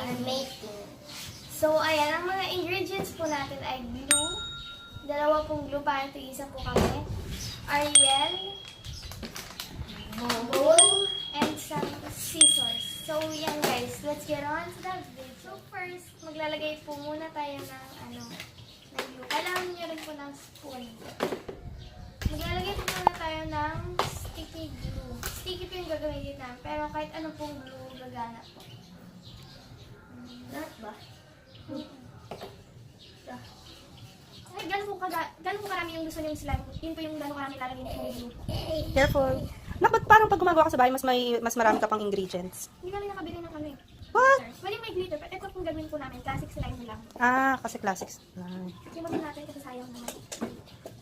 making. So, ayan, ang mga ingredients po natin ay glue. Dalawa pong glue, para ito isa po kami. Ariel, bowl, and some scissors. So, yan guys, let's get on to the video. So, first, maglalagay po muna tayo ng ng glue. Kailangan nyo rin po ng spoon. Maglalagay po muna tayo ng sticky glue. Sticky po yung gagamitin namin, pero kahit anong pong glue gagana po. Lahat ba? Ay, gano'n po karami yung gusto niyong slime. Yun po yung gano'n karami lalagay ng glue. Careful. Ba't parang pag gumagawa ka sa bahay, mas marami ka pang ingredients? Hindi kami nakabili ng ano eh. What? Pwede may glitter, pero ito pong gagawin po namin. Classic slime lang. Ah, kasi classics. Simutin natin kasi sayang naman.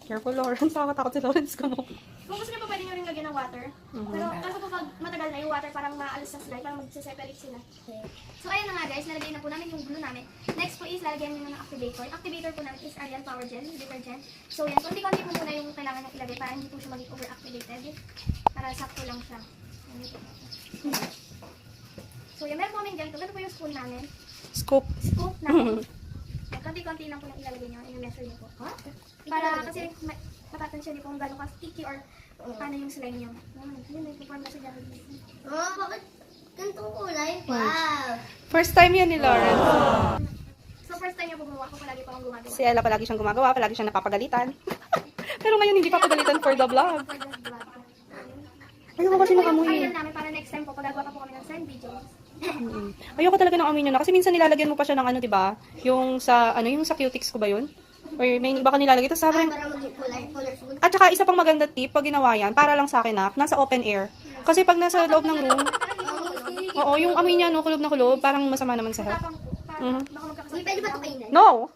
Careful, Lawrence. Nakakatakot si Lawrence ko, no? Kung gusto niyo po, pwede niyo rin lagyan ng water. Pero kaso po pag matagal na yung water, parang maalis sa slime, parang magsiseparate sila. So ayun na nga guys, nalagay na po namin yung glue namin. Next po is lalagyan niyo ng activator. Activator po namin is Ariel Power Gel, detergent. So yan, konti-konti po muna yung kailangan niyong ilagay para hindi po siya maging over-activated. Para sakto lang siya. So yan, meron po kaming ganito. Ganito po yung spoon namin. Scoop. Scoop namin. Konti-konti lang po yung ilalagay niyo. I-measure niyo po. Para kasi matatansya niyo kung gano'n ka sticky or paano yung slime niyo. Yun, may kuporm na siya dyan. Bakit ganitong kulay? Wow! First time yan ni Lawrence. So first time niya po gumawa ko, palagi pa akong gumagawa. Si Ella palagi siyang gumagawa, palagi siyang napapagalitan. Pero ngayon hindi papagalitan for the vlog. Ayoko kasi ng amoy. Ayun namin para next time po, pagagawa pa po kami ng slime videos. Ayoko talaga ng amoy niya na kasi minsan nilalagyan mo pa siya ng ano, 'di ba? Yung sa cutics ko ba 'yun? Or may iba ka nilalagay ito sabi. Para maging colorful. At saka isa pang maganda tip pag ginawa yan, para lang sa akin nasa open air. Kasi pag nasa loob ng room, oo, yung amoy niya no, kulob na kulob, parang masama naman sa health. Baka magkakasal. Pwede ba ito kainin? No.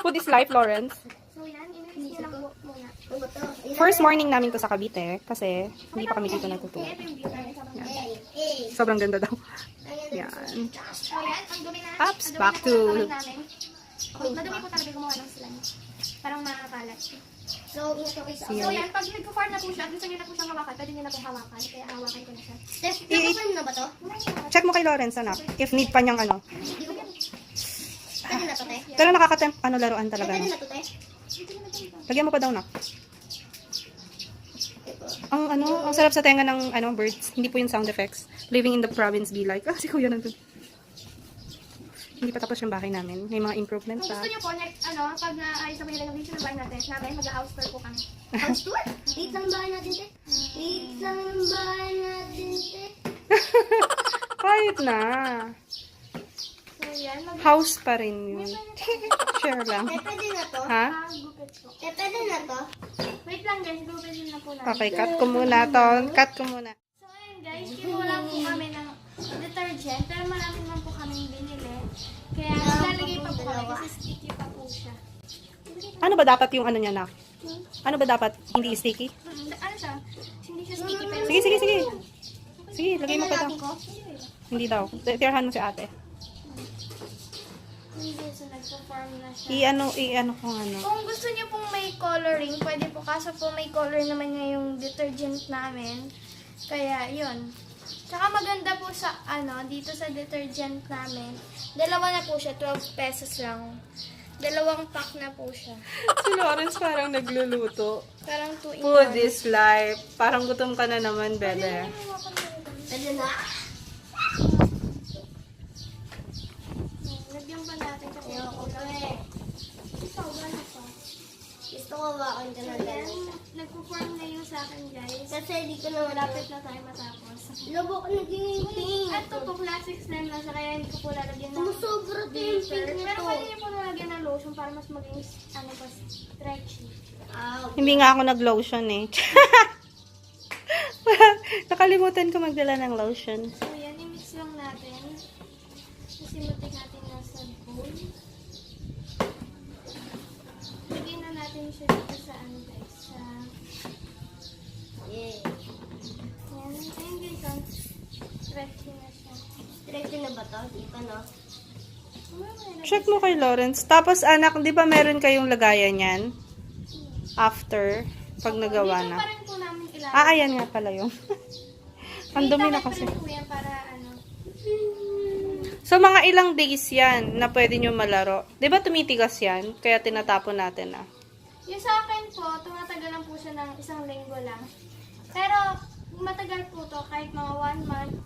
Food is life, Lawrence. So yan, i-mix niyo lang po muna. Ano ba ito? First morning namin to sa Cavite kasi hindi pa kami dito natutuwa. Ito yung beauty. Sobrang ganda daw. Yan. So yan, ang dumi na. Ups, back to- Madumi po talaga gumawa ng slime. Parang makakalat. So, ingat ako isa. So yan, pag nag-form na po siya, gusto niyo na po siyang hawakan, pwede niyo na pong hawakan. Kaya hawakan ko na siya. Nakupan na ba ito? Check mo kay Lawrence, anak. If need pa niyang ano. Pwede na ito, te? Pero nakakatemp, laruan talaga. Pwede No? na ito, te? Lagyan mo pa daw na. Ang sarap sa tenga ng birds. Hindi po yung sound effects. Living in the province be like. Si kuya nandun. Hindi pa tapos yung bahay namin. May mga improvements Kung pa. gusto niyo po, pag naayos na po yung renovation ng bahay natin, mag-house tour po kami. House tour? Wait lang ang bahay natin, te. Wait lang ang bahay natin, te. Kahit na. So yan, House pa rin yun. Share lang. Te, pwede na to? Ha? gupit po. Te, pwede na to? Wait lang guys, gupitin na po namin. Okay, cut ko muna to. Cut ko muna. So ayun guys, kinuha lang po kami ng detergent, pero marami naman po kaming binili. Kaya lalagay pa po kami kasi sticky pa po siya. Ano ba dapat yung ano niya na? Ano ba dapat? Hindi sticky? Ano siya? Hindi siya sticky pero... Sige. Sige, lagay mo pa daw. Lalaki ko? Hindi daw. Tirahan mo si ate. Hindi, so nagpo-form na siya. I-ano kung ano. Kung gusto niyo pong may coloring, pwede po. Kaso po may color naman niya yung detergent namin. Kaya, yun. Tsaka maganda po sa, dito sa detergent namin. Dalawa na po siya, 12 pesos lang. Dalawang pack na po siya. Si Lawrence parang nagluluto. Parang 2 in 1. Food is life. Parang gutom ka na naman, bebe. Pwede na? Lagyan pa natin kasi Ayoko to, eh. ikaw, gano'n pa. Gusto ko hawakan ka na Ayan, ganito. nagpo-form na yung sa akin, guys. Kasi di ko na Malapit na tayo matapos. Lobo ko naging pink. Ito po, classic slime lang siya, kaya hindi ko po lalagyan ng Sumusobra to yung pink glitter. na Pero to. pwede niyo po nalagyan ng lotion para mas maging, pa, stretchy. Hindi nga ako nag-lotion eh. Nakalimutan ko magdala ng lotion. So, yan, i-mix lang natin. Kasi mutik natin nasa bowl. Lagyan na natin siya dito sa guys, sa... Yeah. Yan, ayun guys, stretchy na siya. Stretchy na ba to? Di pa, no? Check mo kay Lawrence. Tapos anak, di ba meron kayong lagayan yan? After, pag nagawa Dito na. pa rin po namin ilalagay. Ayan nga pala yun. Ang dumi na kasi. Dito pa rin po yan para So, mga ilang days yan na pwede nyo malaro. Di ba tumitigas yan? Kaya tinatapon natin na. Yung sa akin po, tumatagal lang po siya ng isang linggo lang. Pero, matagal po to kahit mga 1 month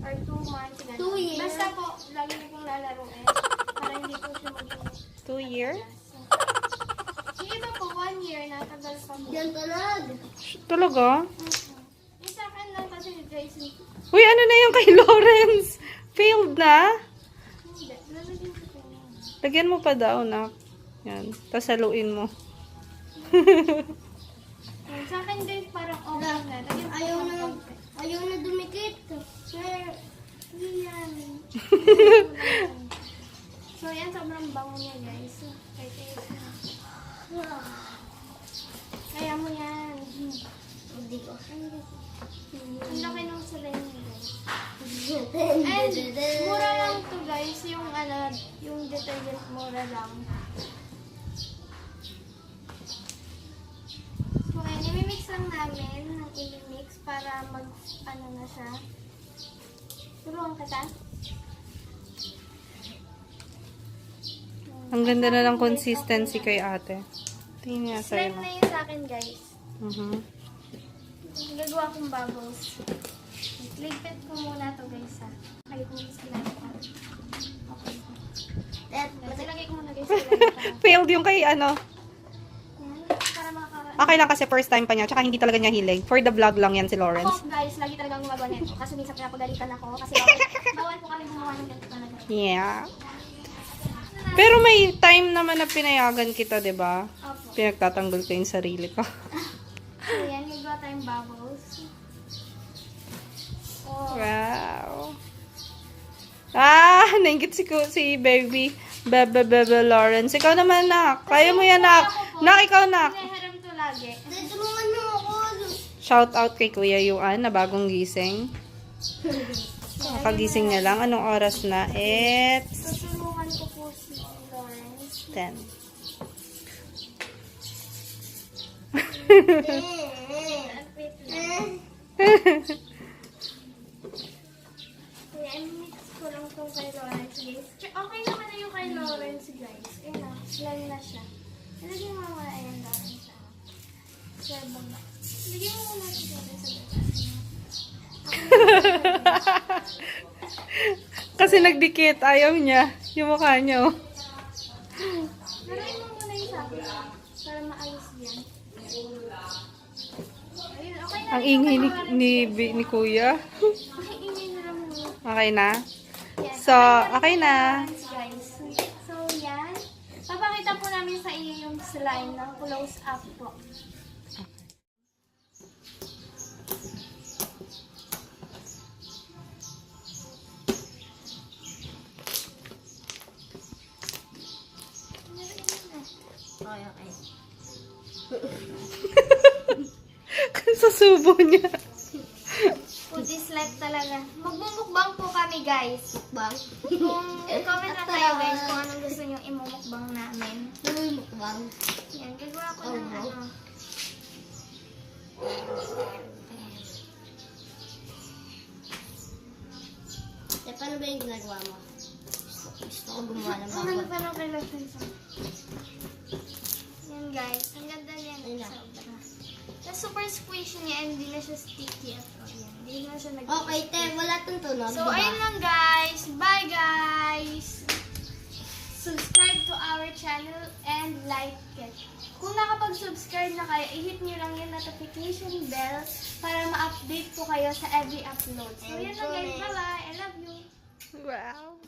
or 2 months. Ganun. 2 years. Basta po, lagi niyo pong lalaruin. Para hindi po siya maging 2 years? yung iba po, 1 year na tagal pa po. Yan talaga. Talaga? Yung sa akin lang kasi Jason. Uy, ano na yung kay Lawrence? Failed na? Hindi, lalagyan ko po yan. Lagyan mo pa daw, nak. Yan. Tapos haluin mo. Yung sa akin guys, parang okay na. Lagyan ko Ayaw ng na, konti. ayaw na dumikit. Sir, yan. So, yan, sobrang bango niya, guys. Kaya tayo na. Kaya mo yan. Hindi ko. Ang laki ng salayin niya, guys. And, mura lang to, guys. Yung, yung detergent, mura lang. So, ayan, imimix lang namin ng imimix para na siya. Turuan kita. Ang ganda na ng consistency kay ate. Tingin nga sa'yo. Slime na yun sa akin, guys. Gagawa akong bubbles. Ligpit ko muna to, guys, ha. Ay, kung slime pa. Okay. Guys, ilagay ko muna, guys, slime pa. Failed yung kay ano. Yan, para Okay lang kasi first time pa niya. Tsaka hindi talaga niya hilig. For the vlog lang yan si Lawrence. Ako, guys, lagi talagang gumagawa nito. Kaso minsan pinapagalitan ako. Kasi bawal po kami gumawa ng ganito talaga. Yeah. Pero may time naman na pinayagan kita, di ba? Opo. Pinagtatanggol ko yung sarili ko. So, yan, gagawa tayong bubbles. Oh. Wow. Ah, nainggit si baby. Bebe Lawrence. Ikaw naman, nak. Kaya mo yan, nak. Nak, ikaw, nak. Hinaharap to lagi. Tulungan mo ako. Shout out kay Kuya Yuan na bagong gising. Kagising niya lang. Anong oras na? It's Tutulungan ko po si Lawrence. 10. Wait lang. Kaya, mix ko lang itong kay Lawrence, guys. Okay naman na yung kay Lawrence, guys. Ayun na, slime na siya. Nalagyan mo muna yung Lawrence, sa baba. Lagyan mo muna si Lawrence sa baba. Kasi nagdikit. Ayaw niya. Yung mukha niya. Oh. Laruin mo muna yung sabi para maayos yan. Ayun, okay na. Ang ingay ni Kuya. Okay, ingay na lang muna. Okay na? Yes. So, okay na. Guys. So, yan. Papakita po namin sa inyo yung slime ng close up po. Okay. Susubo niya. Food is life talaga. Magmumukbang po kami, guys. Bang. Comment na kayo, guys, kung anong gusto nyo imumukbang namin. Uy, mukbang. Yan, gagawa ko ng Oh, ano. Paano ba yung ginagawa mo? Gusto ko gumawa ng Ano bubble. pa lang kay Lawrence? Yan, guys. Ang ganda niyan. Ayun na. Sobra. Tapos super squishy niya and hindi na siya sticky at all. Yan. Hindi na siya nag- Okay, te, wala tong tunog. So, diba? ayun lang, guys. Bye, guys. Subscribe to our channel and like it. Kung nakapag-subscribe na kayo, i-hit nyo lang yung notification bell para ma-update po kayo sa every upload. So, yun lang, guys. Bye-bye. I love you. Wow.